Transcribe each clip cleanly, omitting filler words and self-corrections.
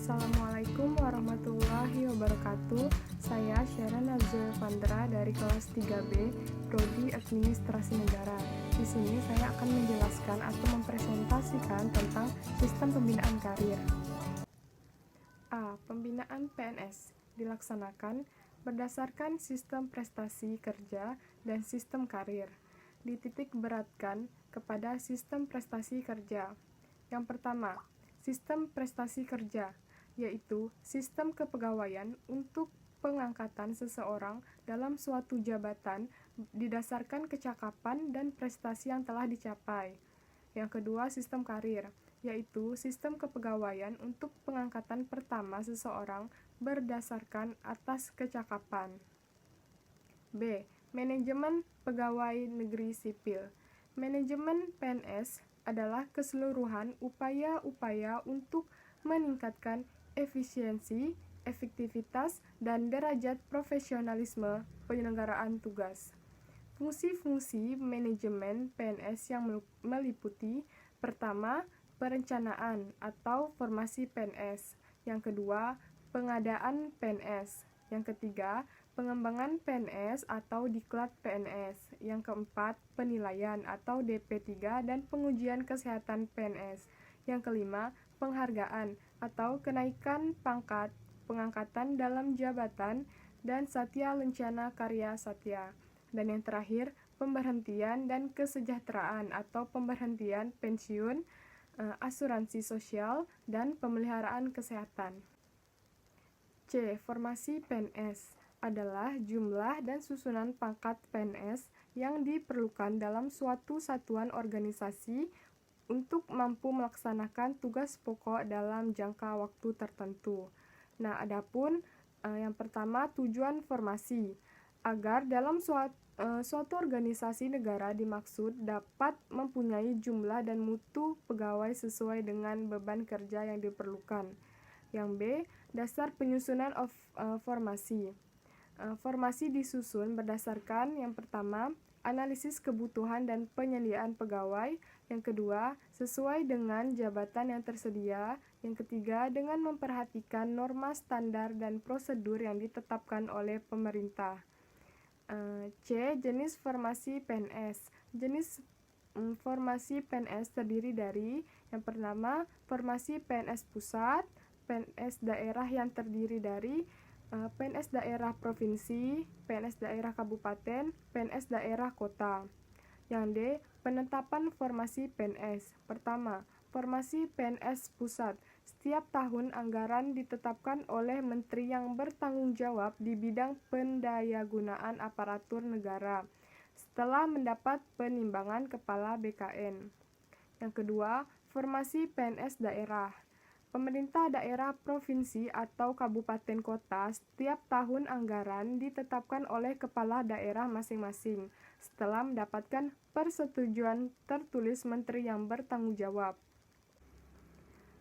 Assalamualaikum warahmatullahi wabarakatuh. Saya Syara Nazul Vandra dari kelas 3B, Prodi Administrasi Negara. Di sini saya akan menjelaskan atau mempresentasikan tentang sistem pembinaan karir. A. Pembinaan PNS dilaksanakan berdasarkan sistem prestasi kerja dan sistem karir. Dititik beratkan kepada sistem prestasi kerja. Yang pertama, sistem prestasi kerja, yaitu sistem kepegawaian untuk pengangkatan seseorang dalam suatu jabatan didasarkan kecakapan dan prestasi yang telah dicapai. Yang kedua, sistem karir, yaitu sistem kepegawaian untuk pengangkatan pertama seseorang berdasarkan atas kecakapan. B. Manajemen pegawai negeri sipil. Manajemen PNS adalah keseluruhan upaya-upaya untuk meningkatkan efisiensi, efektivitas, dan derajat profesionalisme penyelenggaraan tugas. Fungsi-fungsi manajemen PNS yang meliputi: pertama, perencanaan atau formasi PNS. Yang kedua, pengadaan PNS. Yang ketiga, pengembangan PNS atau diklat PNS. Yang keempat, penilaian atau DP3 dan pengujian kesehatan PNS. Yang kelima, penghargaan atau kenaikan pangkat, pengangkatan dalam jabatan, dan satya lencana karya satya. Dan yang terakhir, pemberhentian dan kesejahteraan atau pemberhentian pensiun, asuransi sosial, dan pemeliharaan kesehatan. C. Formasi PNS adalah jumlah dan susunan pangkat PNS yang diperlukan dalam suatu satuan organisasi untuk mampu melaksanakan tugas pokok dalam jangka waktu tertentu. Nah, adapun yang pertama, tujuan formasi agar dalam suatu organisasi negara dimaksud dapat mempunyai jumlah dan mutu pegawai sesuai dengan beban kerja yang diperlukan. Yang B. Dasar penyusunan formasi. Formasi disusun berdasarkan yang pertama, analisis kebutuhan dan penyediaan pegawai. Yang kedua, sesuai dengan jabatan yang tersedia. Yang ketiga, dengan memperhatikan norma standar dan prosedur yang ditetapkan oleh pemerintah. C. Jenis formasi PNS. Jenis formasi PNS terdiri dari yang pertama, formasi PNS pusat, PNS daerah yang terdiri dari PNS daerah provinsi, PNS daerah kabupaten, PNS daerah kota. Yang D. Penetapan formasi PNS. Pertama, formasi PNS pusat. Setiap tahun anggaran ditetapkan oleh menteri yang bertanggung jawab di bidang pendayagunaan aparatur negara setelah mendapat penimbangan kepala BKN. Yang kedua, formasi PNS daerah. Pemerintah daerah provinsi atau kabupaten kota setiap tahun anggaran ditetapkan oleh kepala daerah masing-masing setelah mendapatkan persetujuan tertulis menteri yang bertanggung jawab.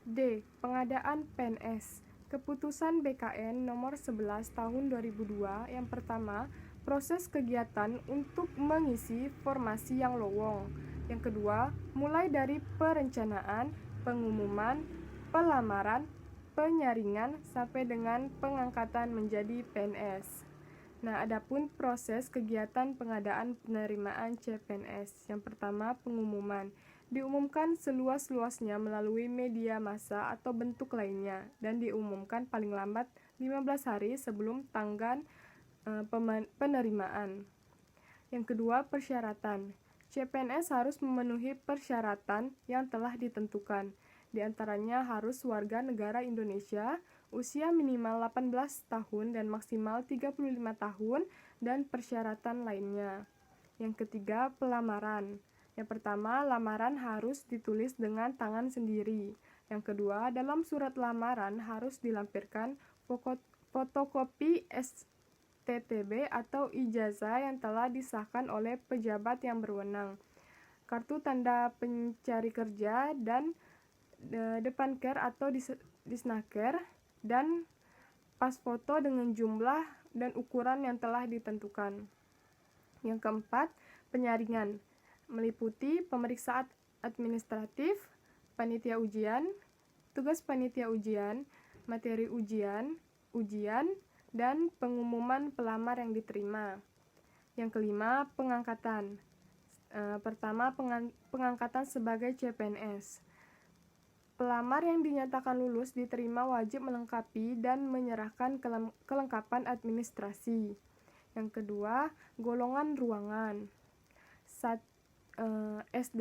D. Pengadaan PNS. Keputusan BKN nomor 11 tahun 2002 yang pertama, proses kegiatan untuk mengisi formasi yang lowong. Yang kedua, mulai dari perencanaan, pengumuman, pelamaran, penyaringan, sampai dengan pengangkatan menjadi PNS. Nah, adapun proses kegiatan pengadaan penerimaan CPNS. Yang pertama, pengumuman. Diumumkan seluas-luasnya melalui media massa atau bentuk lainnya dan diumumkan paling lambat 15 hari sebelum tanggal penerimaan. Yang kedua, persyaratan. CPNS harus memenuhi persyaratan yang telah ditentukan. Di antaranya harus warga negara Indonesia, usia minimal 18 tahun dan maksimal 35 tahun, dan persyaratan lainnya. Yang ketiga, pelamaran. Yang pertama, lamaran harus ditulis dengan tangan sendiri. Yang kedua, dalam surat lamaran harus dilampirkan fotokopi STTB atau ijazah yang telah disahkan oleh pejabat yang berwenang, kartu tanda pencari kerja dan depanker atau disnaker, dan pas foto dengan jumlah dan ukuran yang telah ditentukan. Yang keempat, penyaringan. Meliputi pemeriksaan administratif, panitia ujian, tugas panitia ujian, materi ujian, dan pengumuman pelamar yang diterima. Yang kelima, pengangkatan. Pertama, pengangkatan sebagai CPNS. Pelamar yang dinyatakan lulus diterima wajib melengkapi dan menyerahkan kelengkapan administrasi. Yang kedua, golongan ruangan. SD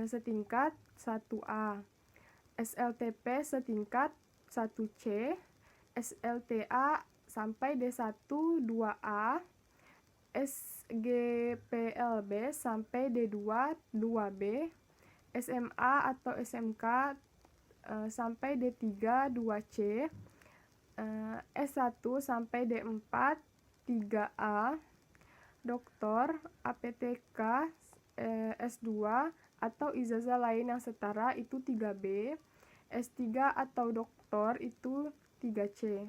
setingkat 1A, SLTP setingkat 1C, SLTA sampai D1 2A, SGPLB sampai D2 2B, SMA atau SMK sampai D3 2C, S1 sampai D4 3A, doktor, APTK, S2 atau ijazah lain yang setara itu 3B, S3 atau doktor itu 3C.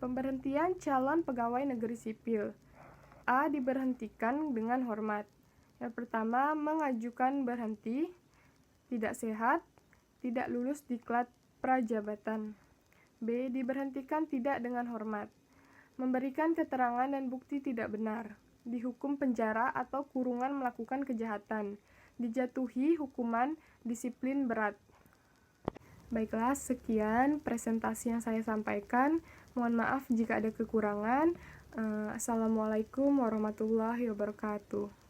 Pemberhentian calon pegawai negeri sipil. A. Diberhentikan dengan hormat. Yang pertama, mengajukan berhenti, tidak sehat, tidak lulus diklat prajabatan. B. Diberhentikan tidak dengan hormat, memberikan keterangan dan bukti tidak benar, dihukum penjara atau kurungan melakukan kejahatan, dijatuhi hukuman disiplin berat. Baiklah, sekian presentasi yang saya sampaikan. Mohon maaf jika ada kekurangan. Assalamualaikum warahmatullahi wabarakatuh.